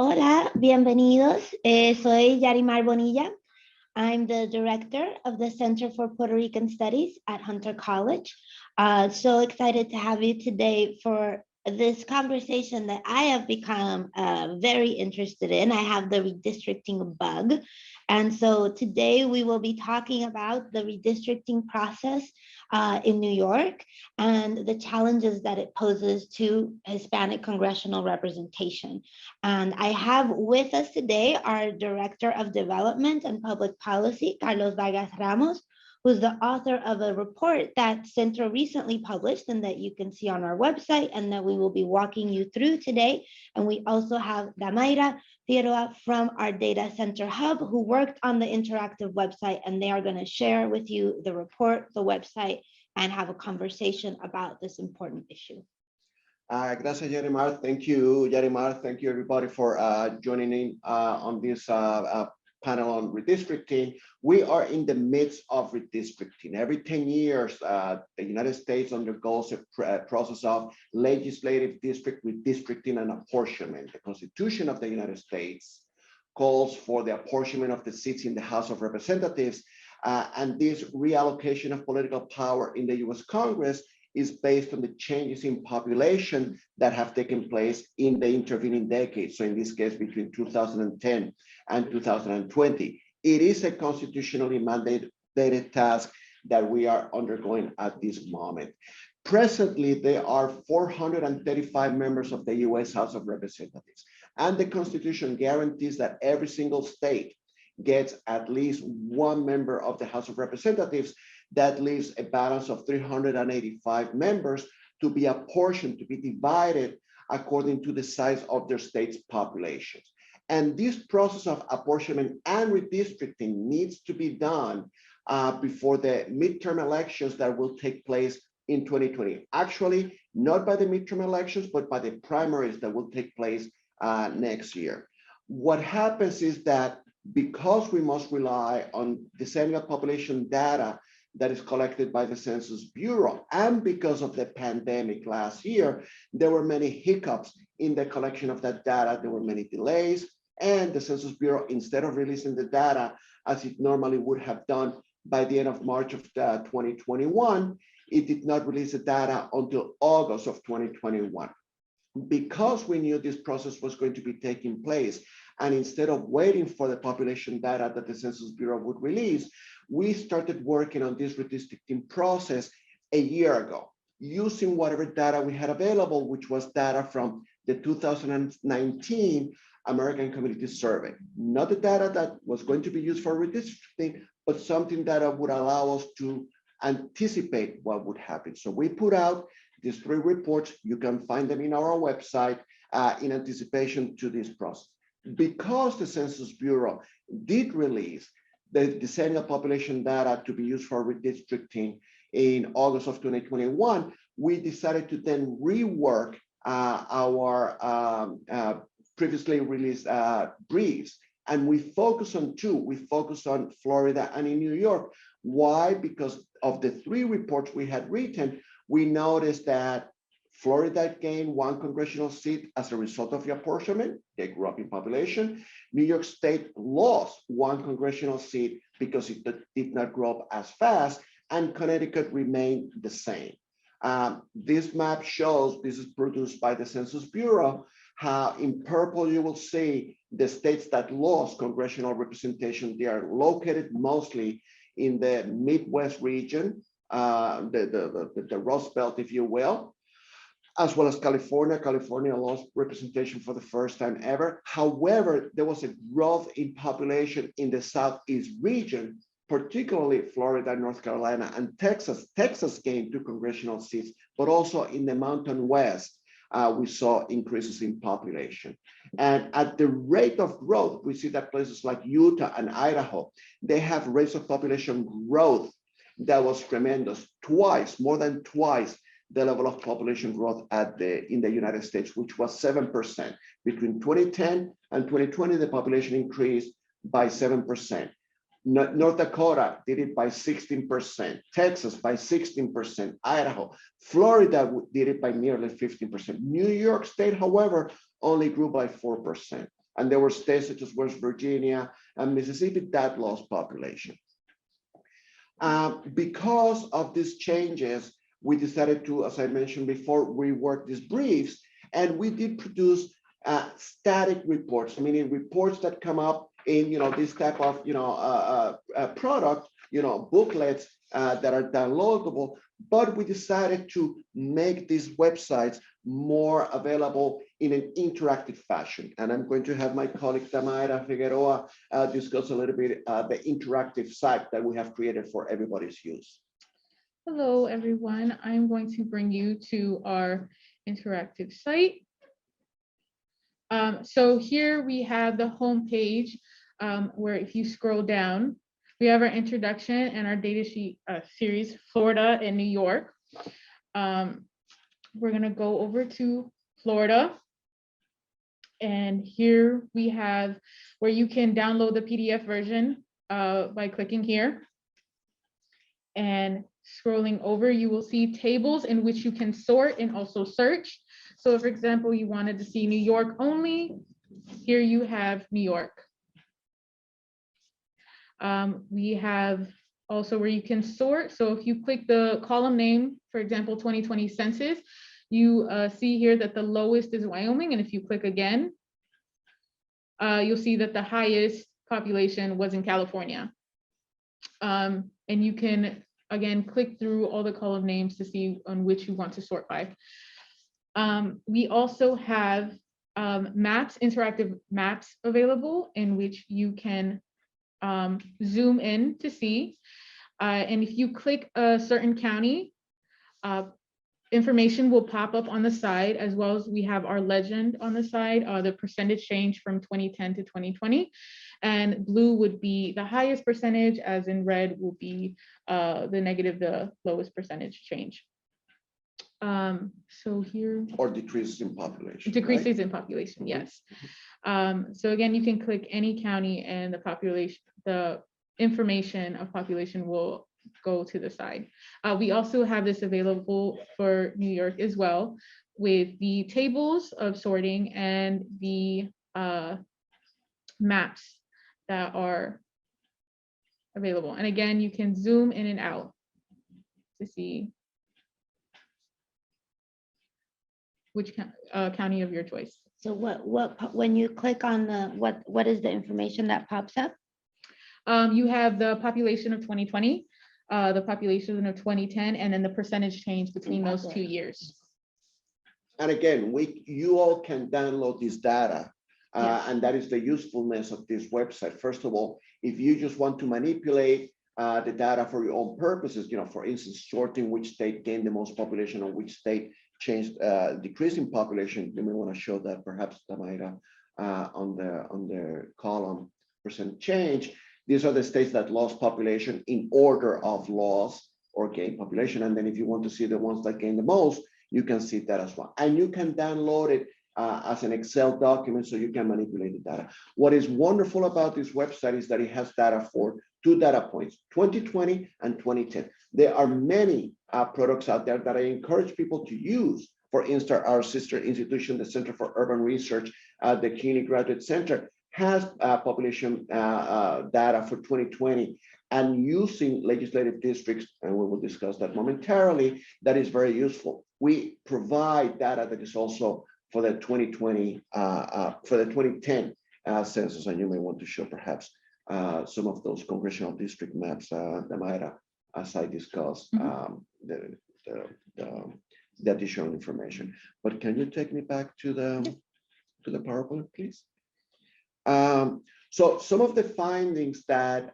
Hola, bienvenidos. Soy Yarimar Bonilla. I'm the director of the Center for Puerto Rican Studies at Hunter College. So excited to have you today for this conversation that I have become very interested in. I have the redistricting bug. And so today we will be talking about the redistricting process in New York and the challenges that it poses to Hispanic congressional representation. And I have with us today our Director of Development and Public Policy, Carlos Vargas-Ramos, who's the author of a report that Centro recently published and that you can see on our website and that we will be walking you through today. And we also have Damaira Figueroa from our Data Center Hub, who worked on the interactive website, and they are going to share with you the report, the website, and have a conversation about this important issue. Gracias, Yarimar. Thank you, Yarimar. Thank you, everybody, for joining in on this panel on redistricting. We are in the midst of redistricting. Every 10 years, the United States undergoes a process of legislative district redistricting and apportionment. The Constitution of the United States calls for the apportionment of the seats in the House of Representatives, and this reallocation of political power in the US Congress is based on the changes in population that have taken place in the intervening decades. So in this case, between 2010 and 2020, it is a constitutionally mandated task that we are undergoing at this moment. Presently, there are 435 members of the US House of Representatives, and the Constitution guarantees that every single state gets at least one member of the House of Representatives. That leaves a balance of 385 members to be apportioned, to be divided according to the size of their state's populations. And this process of apportionment and redistricting needs to be done before the midterm elections that will take place in 2020. Actually, not by the midterm elections, but by the primaries that will take place next year. What happens is that because we must rely on decennial population data that is collected by the Census Bureau, and because of the pandemic last year, there were many hiccups in the collection of that data. There were many delays, and the Census Bureau, instead of releasing the data as it normally would have done by the end of March of 2021, it did not release the data until August of 2021. Because we knew this process was going to be taking place, and instead of waiting for the population data that the Census Bureau would release, we started working on this redistricting process a year ago, using whatever data we had available, which was data from the 2019 American Community Survey. Not the data that was going to be used for redistricting, but something that would allow us to anticipate what would happen. So we put out these 3 reports. You can find them in our website in anticipation to this process. Because the Census Bureau did release the decennial population data to be used for redistricting in August of 2021, we decided to then rework our previously released briefs. And we focus on 2. We focus on Florida and in New York. Why? Because of the 3 reports we had written, we noticed that Florida gained 1 congressional seat as a result of the apportionment. They grew up in population. New York State lost 1 congressional seat because it did not grow up as fast, and Connecticut remained the same. This map shows, this is produced by the Census Bureau, how in purple you will see the states that lost congressional representation. They are located mostly in the Midwest region, the Rust Belt, if you will, as well as California. California lost representation for the first time ever. However, there was a growth in population in the Southeast region, particularly Florida, North Carolina, and Texas. Texas gained 2 congressional seats, but also in the Mountain West, we saw increases in population. And at the rate of growth, we see that places like Utah and Idaho, they have rates of population growth that was tremendous, more than twice the level of population growth in the United States, which was 7%. Between 2010 and 2020, the population increased by 7%. North Dakota did it by 16%, Texas by 16%, Idaho, Florida did it by nearly 15%. New York State, however, only grew by 4%. And there were states such as West Virginia and Mississippi that lost population. Because of these changes, we decided to, as I mentioned before, rework these briefs, and we did produce static reports, meaning reports that come up in this type of product, booklets that are downloadable. But we decided to make these websites more available in an interactive fashion. And I'm going to have my colleague Damaira Figueroa discuss a little bit the interactive site that we have created for everybody's use. Hello, everyone. I'm going to bring you to our interactive site. So here we have the home page where if you scroll down, we have our introduction and our data sheet series, Florida and New York. We're gonna go over to Florida. And here we have where you can download the PDF version by clicking here. And scrolling over, you will see tables in which you can sort and also search. So for example, you wanted to see New York only, here you have New York. We have also where you can sort. So if you click the column name, for example, 2020 census, you see here that the lowest is Wyoming. And if you click again, you'll see that the highest population was in California. And you can, again, click through all the column names to see on which you want to sort by. We also have maps, interactive maps available in which you can zoom in to see. And if you click a certain county, information will pop up on the side, as well as we have our legend on the side, the percentage change from 2010 to 2020. And blue would be the highest percentage, as in red will be the negative, the lowest percentage change. So here. Or decreases in population. Decreases right? in population, yes. So again, you can click any county and the population, the information of population will go to the side. We also have this available for New York as well, with the tables of sorting and the maps that are available. And again, you can zoom in and out to see which county of your choice. So when you click on the, what is the information that pops up? You have the population of 2020, the population of 2010, and then the percentage change between those 2 years. And again, you all can download this data, Yes. and that is the usefulness of this website. First of all, if you just want to manipulate the data for your own purposes, for instance, sorting which state gained the most population or which state changed, decreasing population, you may want to show that perhaps, Damaira, on the column percent change. These are the states that lost population in order of loss or gain population. And then if you want to see the ones that gain the most, you can see that as well. And you can download it as an Excel document so you can manipulate the data. What is wonderful about this website is that it has data for 2 data points, 2020 and 2010. There are many products out there that I encourage people to use. For instance, our sister institution, the Center for Urban Research, the CUNY Graduate Center, has population data for 2020, and using legislative districts, and we will discuss that momentarily, that is very useful. We provide data that is also for the 2020, for the 2010 census, and you may want to show perhaps some of those congressional district maps, Damaira, as I discussed the additional information. But can you take me back to the PowerPoint, please? So some of the findings that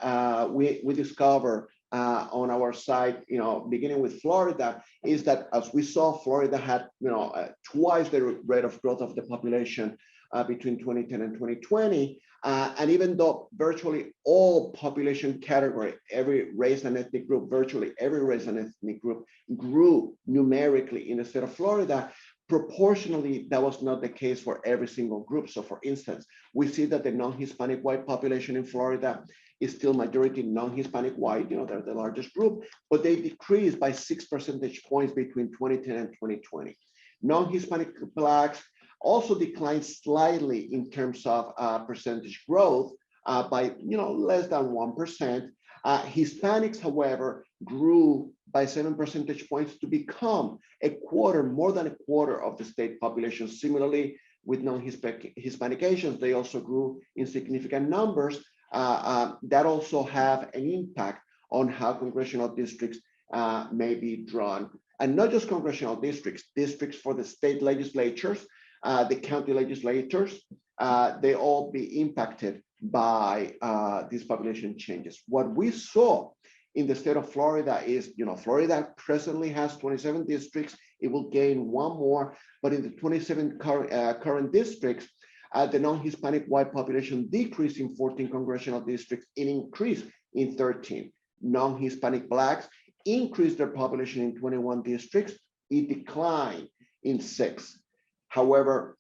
we discover on our site, beginning with Florida, is that as we saw, Florida had twice the rate of growth of the population between 2010 and 2020. And even though virtually all population category, every race and ethnic group, virtually every race and ethnic group grew numerically in the state of Florida, proportionally, that was not the case for every single group. So for instance, we see that the non-Hispanic white population in Florida is still majority non-Hispanic white, they're the largest group, but they decreased by 6 percentage points between 2010 and 2020. Non-Hispanic Blacks also declined slightly in terms of percentage growth by less than 1%. Hispanics, however, grew by 7 percentage points to become more than a quarter of the state population. Similarly, with non-Hispanic Asians, they also grew in significant numbers. That also have an impact on how congressional districts may be drawn. And not just congressional districts, districts for the state legislatures, the county legislatures, they all be impacted by these population changes. What we saw in the state of Florida is, Florida presently has 27 districts. It will gain one more, but in the 27 current districts, the non-Hispanic white population decreased in 14 congressional districts, it increased in 13. Non-Hispanic Blacks increased their population in 21 districts, it declined in 6. However,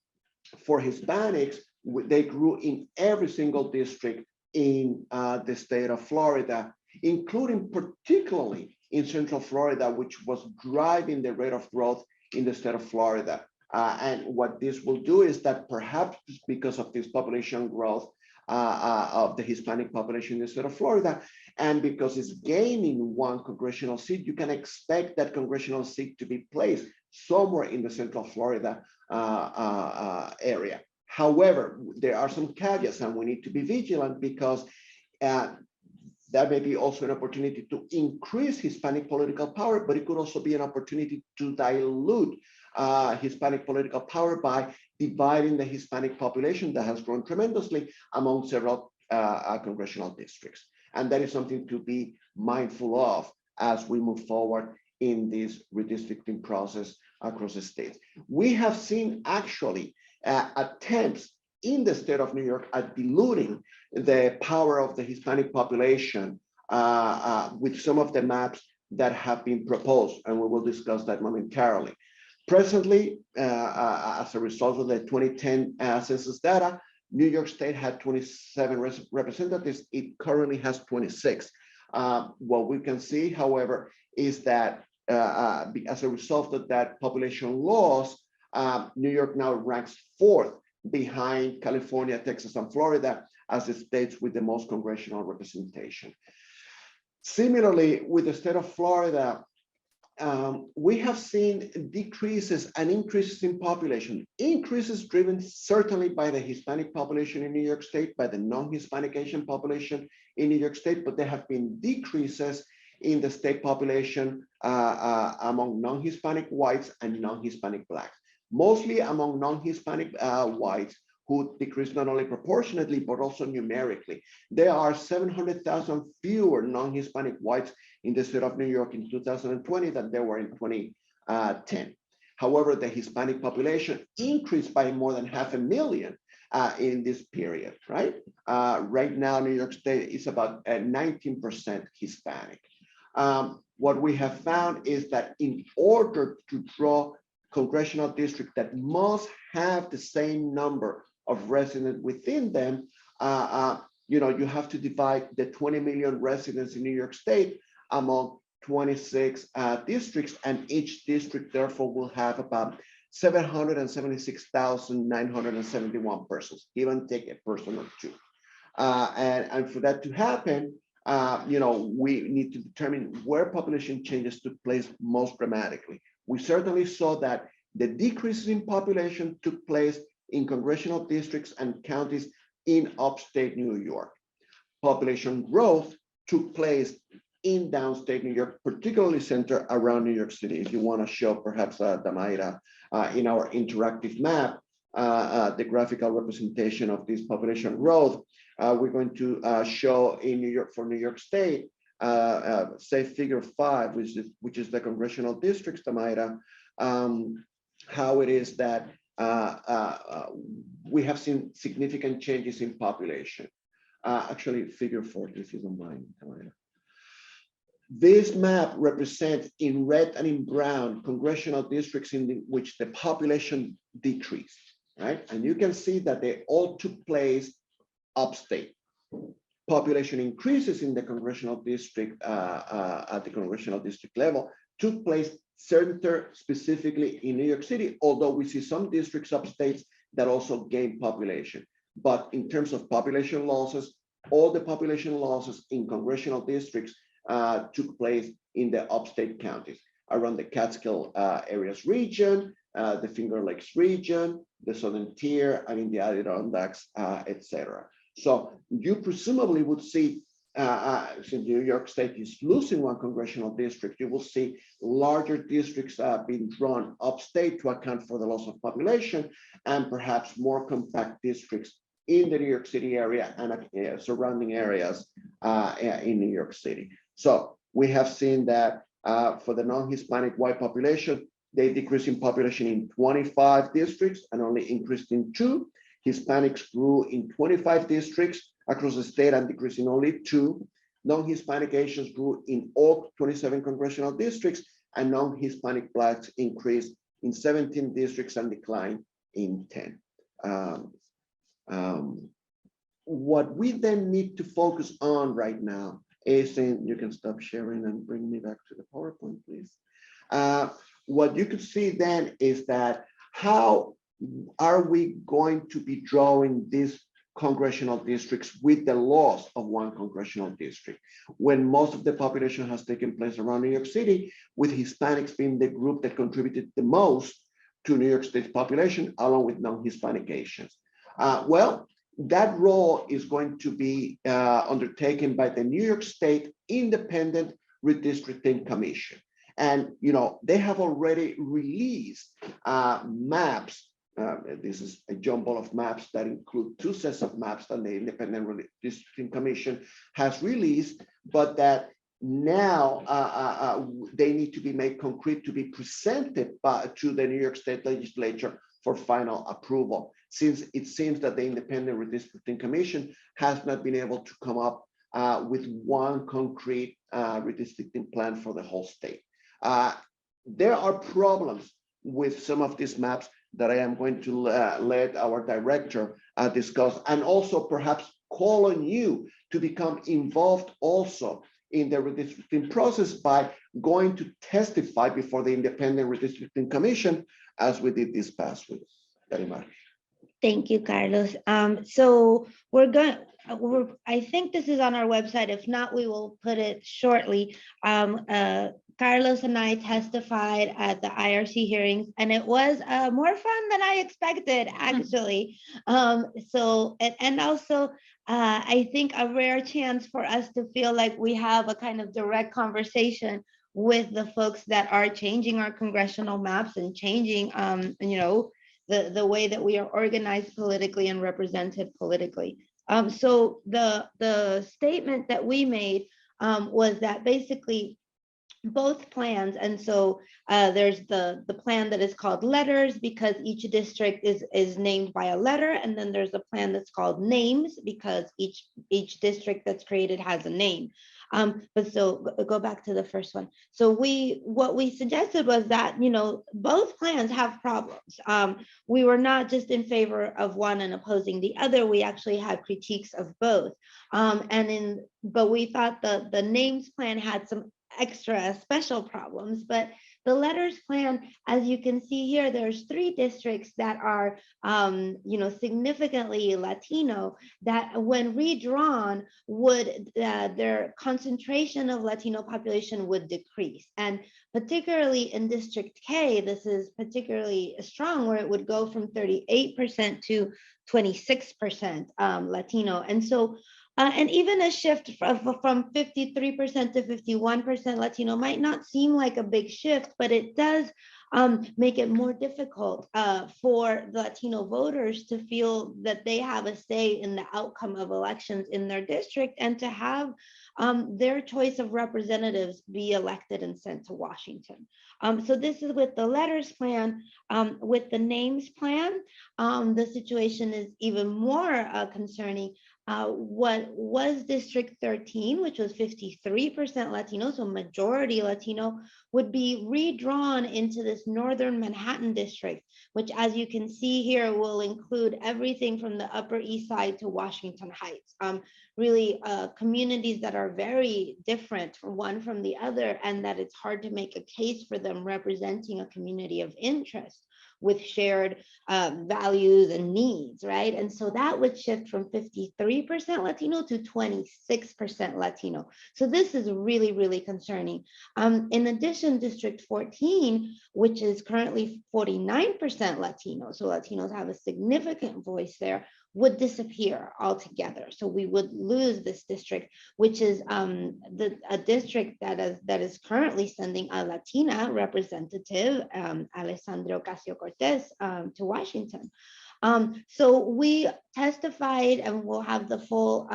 for Hispanics, they grew in every single district in the state of Florida, including particularly in Central Florida, which was driving the rate of growth in the state of Florida. And what this will do is that perhaps because of this population growth of the Hispanic population in the state of Florida, and because it's gaining one congressional seat, you can expect that congressional seat to be placed somewhere in the Central Florida area. However, there are some caveats, and we need to be vigilant because that may be also an opportunity to increase Hispanic political power, but it could also be an opportunity to dilute Hispanic political power by dividing the Hispanic population that has grown tremendously among several congressional districts. And that is something to be mindful of as we move forward in this redistricting process across the states. We have seen actually attempts in the state of New York at diluting the power of the Hispanic population with some of the maps that have been proposed, and we will discuss that momentarily. Presently, as a result of the 2010 census data, New York State had 27 representatives. It currently has 26. What we can see, however, is that as a result of that population loss, New York now ranks 4th behind California, Texas, and Florida as the states with the most congressional representation. Similarly, with the state of Florida, we have seen decreases and increases in population. Increases driven certainly by the Hispanic population in New York State, by the non-Hispanic Asian population in New York State, but there have been decreases in the state population among non-Hispanic whites and non-Hispanic Blacks. Mostly among non-Hispanic whites, who decreased not only proportionately, but also numerically. There are 700,000 fewer non-Hispanic whites in the state of New York in 2020 than there were in 2010. However, the Hispanic population increased by more than 500,000 in this period, right? Right now, New York State is about 19% Hispanic. What we have found is that in order to draw congressional district that must have the same number of residents within them, you have to divide the 20 million residents in New York State among 26 districts, and each district therefore will have about 776,971 persons, give and take a person or two. And for that to happen, we need to determine where population changes took place most dramatically. We certainly saw that the decreases in population took place in congressional districts and counties in upstate New York. Population growth took place in downstate New York, particularly centered around New York City. If you want to show perhaps Damaira in our interactive map, the graphical representation of this population growth, we're going to show in New York, for New York State, say figure 5, which is the congressional districts, Damaira, how it is that we have seen significant changes in population. Actually, figure 4, if you don't mind, Damaira. This map represents in red and in brown congressional districts in which the population decreased, right? And you can see that they all took place upstate. Population increases in the congressional district at the congressional district level took place center specifically in New York City, although we see some districts upstate that also gain population. But in terms of population losses, all the population losses in congressional districts took place in the upstate counties, around the Catskill areas region, the Finger Lakes region, the Southern Tier, and in the Adirondacks, etc. So you presumably would see, since New York State is losing one congressional district, you will see larger districts being drawn upstate to account for the loss of population, and perhaps more compact districts in the New York City area and surrounding areas in New York City. So we have seen that for the non-Hispanic white population, they decreased in population in 25 districts and only increased in 2. Hispanics grew in 25 districts across the state and decreased in only 2. Non-Hispanic Asians grew in all 27 congressional districts, and non-Hispanic Blacks increased in 17 districts and declined in 10. What we then need to focus on right now is, and you can stop sharing and bring me back to the PowerPoint, please. What you could see then is that how are we going to be drawing these congressional districts with the loss of one congressional district, when most of the population has taken place around New York City, with Hispanics being the group that contributed the most to New York State's population, along with non-Hispanic Asians. Well, that role is going to be undertaken by the New York State Independent Redistricting Commission. And, you know, they have already released maps. This is a jumble of maps that include 2 sets of maps that the Independent Redistricting Commission has released, but that now they need to be made concrete to be presented to the New York State Legislature for final approval, since it seems that the Independent Redistricting Commission has not been able to come up with one concrete redistricting plan for the whole state. There are problems with some of these maps that I am going to let our director discuss, and also perhaps call on you to become involved also in the redistricting process by going to testify before the Independent Redistricting Commission, as we did this past week. Yarimar. Thank you, Carlos. So I think this is on our website. If not, we will put it shortly. Carlos and I testified at the IRC hearings, and it was more fun than I expected, actually. And also, I think a rare chance for us to feel like we have a kind of direct conversation with the folks that are changing our congressional maps and changing, you know, the way that we are organized politically and represented politically. So the statement that we made was that basically both plans, and so there's the plan that is called letters because each district is named by a letter, and then there's a plan that's called names because each district that's created has a name. But so go back to the first one. So what we suggested was that, you know, both plans have problems. We were not just in favor of one and opposing the other. We actually had critiques of both. But we thought the names plan had some extra special problems, but the letters plan, as you can see here, there's 3 districts that are, you know, significantly Latino, that when redrawn would, their concentration of Latino population would decrease. And particularly in District K, this is particularly strong, where it would go from 38% to 26% Latino. And so and even a shift from 53% to 51% Latino might not seem like a big shift, but it does make it more difficult for the Latino voters to feel that they have a say in the outcome of elections in their district, and to have their choice of representatives be elected and sent to Washington. So this is with the letters plan. With the names plan, the situation is even more concerning. What was District 13, which was 53% Latino, so majority Latino, would be redrawn into this Northern Manhattan district, which, as you can see here, will include everything from the Upper East Side to Washington Heights. really communities that are very different from one from the other, and that it's hard to make a case for them representing a community of interest with shared values and needs, right? And so that would shift from 53% Latino to 26% Latino. So this is really, really concerning. In addition, District 14, which is currently 49% Latino, so Latinos have a significant voice there, would disappear altogether. So we would lose this district, which is a district that is currently sending a Latina representative, Alessandro Ocasio-Cortez, to Washington. So we testified, and we'll have the full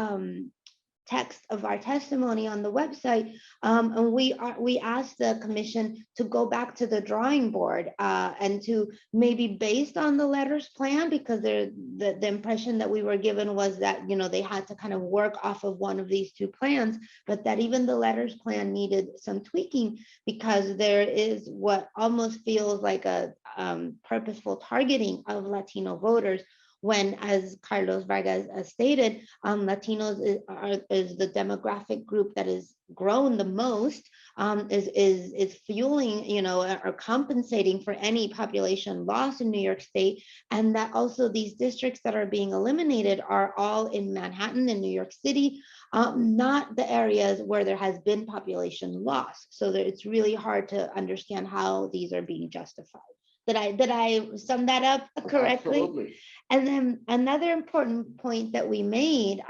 text of our testimony on the website, and we asked the commission to go back to the drawing board and to maybe, based on the letters plan, because the impression that we were given was that, you know, they had to kind of work off of one of these two plans, but that even the letters plan needed some tweaking, because there is what almost feels like a purposeful targeting of Latino voters, when, as Carlos Vargas stated, Latinos is the demographic group that is grown the most, is fueling, you know, or compensating for any population loss in New York State, and that also these districts that are being eliminated are all in Manhattan and New York City, not the areas where there has been population loss. So that it's really hard to understand how these are being justified. Did I sum that up correctly? Absolutely. And then another important point that we made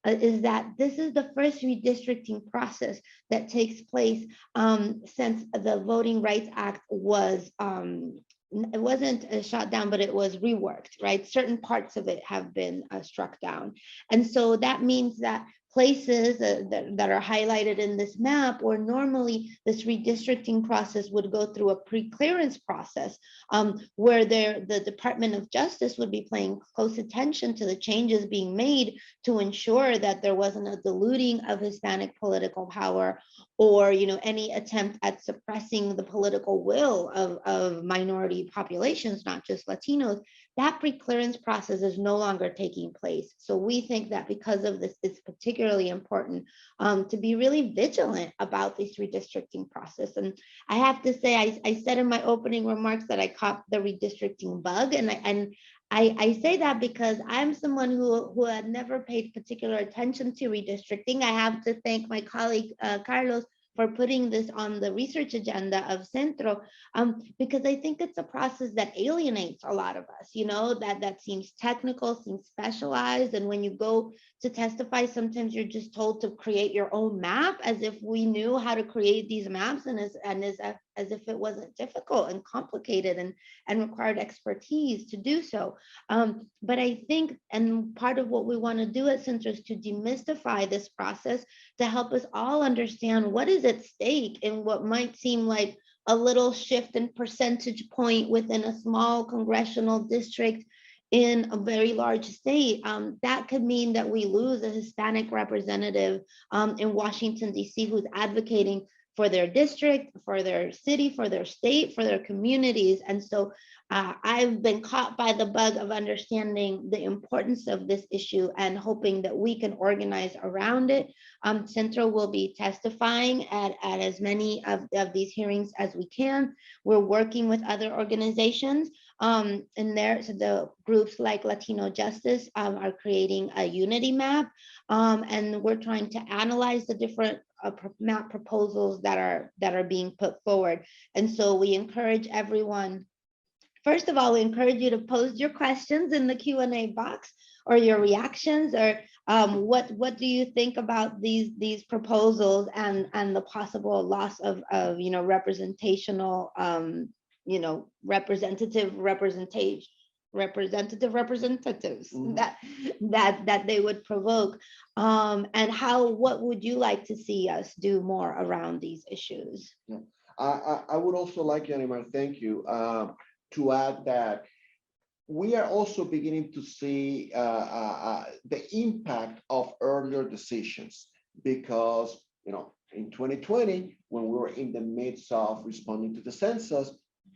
is that this is the first redistricting process that takes place since the Voting Rights Act was, it wasn't shot down, but it was reworked, right? Certain parts of it have been struck down. And so that means that places that are highlighted in this map, where normally this redistricting process would go through a pre-clearance process, where the Department of Justice would be paying close attention to the changes being made to ensure that there wasn't a diluting of Hispanic political power, or, you know, any attempt at suppressing the political will of minority populations, not just Latinos. That pre-clearance process is no longer taking place. So we think that because of this, it's particularly important to be really vigilant about this redistricting process. And I have to say, I said in my opening remarks that I caught the redistricting bug, and I say that because I'm someone who had never paid particular attention to redistricting. I have to thank my colleague Carlos for putting this on the research agenda of Centro, because I think it's a process that alienates a lot of us, you know, that seems technical, seems specialized. And when you go to testify, sometimes you're just told to create your own map, as if we knew how to create these maps, and as if it wasn't difficult and complicated and required expertise to do so. But I think, and part of what we want to do at Centros is to demystify this process, to help us all understand what is at stake in what might seem like a little shift in percentage point within a small congressional district in a very large state. That could mean that we lose a Hispanic representative in Washington, D.C., who's advocating for their district, for their city, for their state, for their communities. And so I've been caught by the bug of understanding the importance of this issue and hoping that we can organize around it. Centro will be testifying at as many of these hearings as we can. We're working with other organizations. And there, so the groups like Latino Justice are creating a unity map, and we're trying to analyze the different map proposals that are being put forward. And so we encourage everyone. First of all, we encourage you to post your questions in the Q&A box, or your reactions, or what do you think about these proposals and the possible loss of you know, representational you know, representatives that they would provoke, and what would you like to see us do more around these issues? Yeah. I would also like, Yanimar, thank you, to add that we are also beginning to see the impact of earlier decisions, because, you know, in 2020, when we were in the midst of responding to the census,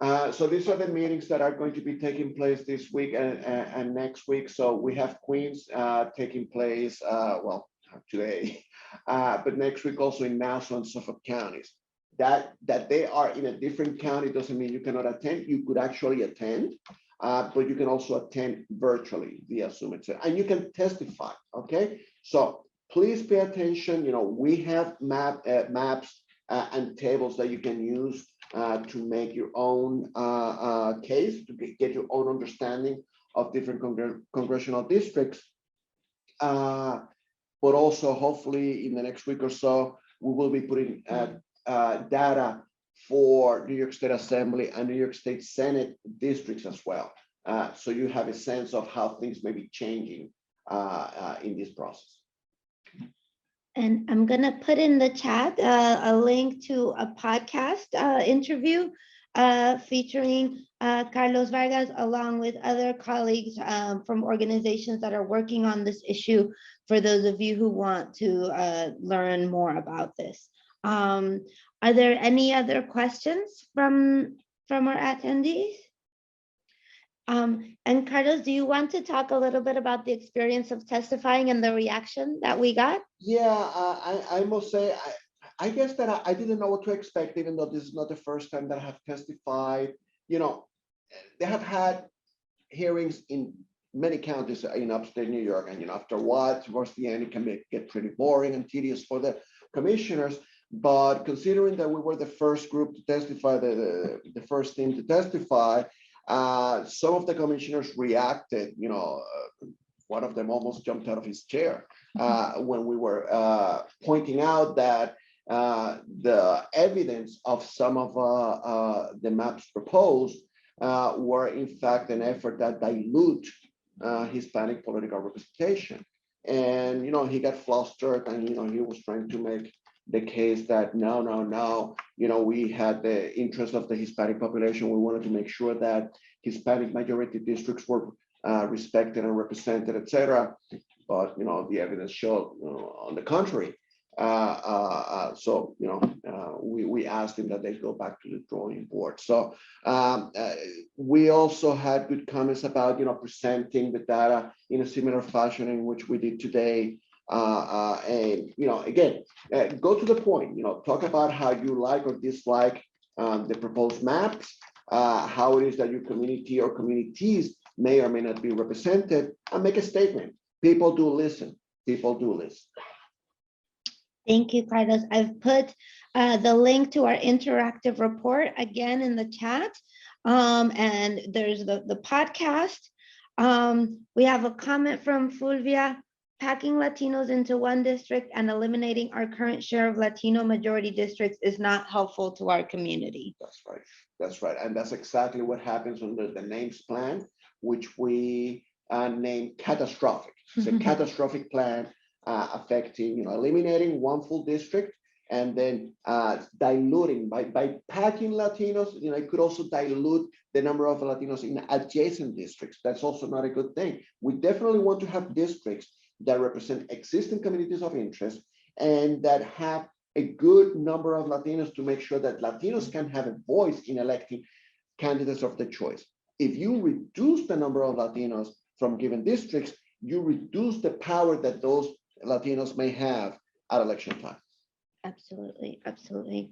So these are the meetings that are going to be taking place this week and next week. So we have Queens taking place, well, today, but next week also in Nassau and Suffolk counties. That they are in a different county doesn't mean you cannot attend. You could actually attend, but you can also attend virtually via Zoom, etc. And you can testify, okay? So please pay attention. You know, we have maps and tables that you can use to make your own case, to get your own understanding of different congressional districts. But also, hopefully, in the next week or so, we will be putting data for New York State Assembly and New York State Senate districts as well. So you have a sense of how things may be changing in this process. And I'm going to put in the chat a link to a podcast interview featuring Carlos Vargas, along with other colleagues from organizations that are working on this issue, for those of you who want to learn more about this. Are there any other questions from our attendees? And Carlos, do you want to talk a little bit about the experience of testifying and the reaction that we got? Yeah, I must say, I guess that I didn't know what to expect, even though this is not the first time that I have testified. You know, they have had hearings in many counties in upstate New York, and after a while, towards the end, it can get pretty boring and tedious for the commissioners. But considering that we were the first group to testify, the first team to testify, some of the commissioners reacted. One of them almost jumped out of his chair when we were pointing out that the evidence of some of the maps proposed were in fact an effort that dilute Hispanic political representation. And he got flustered, and he was trying to make the case that no, we had the interest of the Hispanic population. We wanted to make sure that Hispanic majority districts were respected and represented, etc. But the evidence showed on the contrary. So we asked him that they go back to the drawing board. So we also had good comments about presenting the data in a similar fashion in which we did today. And again, go to the point. Talk about how you like or dislike the proposed maps, how it is that your community or communities may or may not be represented, and make a statement. People do listen. People do listen. Thank you, Carlos. I've put the link to our interactive report again in the chat, and there's the podcast. We have a comment from Fulvia: packing Latinos into one district and eliminating our current share of Latino majority districts is not helpful to our community. That's right. That's right. And that's exactly what happens under the names plan, which we name catastrophic. It's a catastrophic plan affecting, eliminating one full district and then diluting by packing Latinos. It could also dilute the number of Latinos in adjacent districts. That's also not a good thing. We definitely want to have districts that represent existing communities of interest and that have a good number of Latinos to make sure that Latinos can have a voice in electing candidates of their choice. If you reduce the number of Latinos from given districts, you reduce the power that those Latinos may have at election time. Absolutely, absolutely.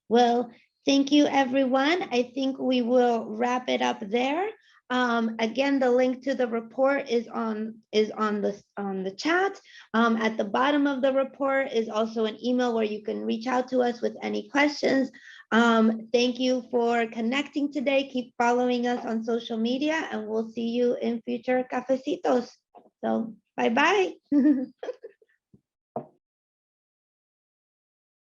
Well, thank you, everyone. I think we will wrap it up there. Again, the link to the report is on the chat. At the bottom of the report is also an email where you can reach out to us with any questions. Thank you for connecting today. Keep following us on social media, and we'll see you in future cafecitos. So bye-bye.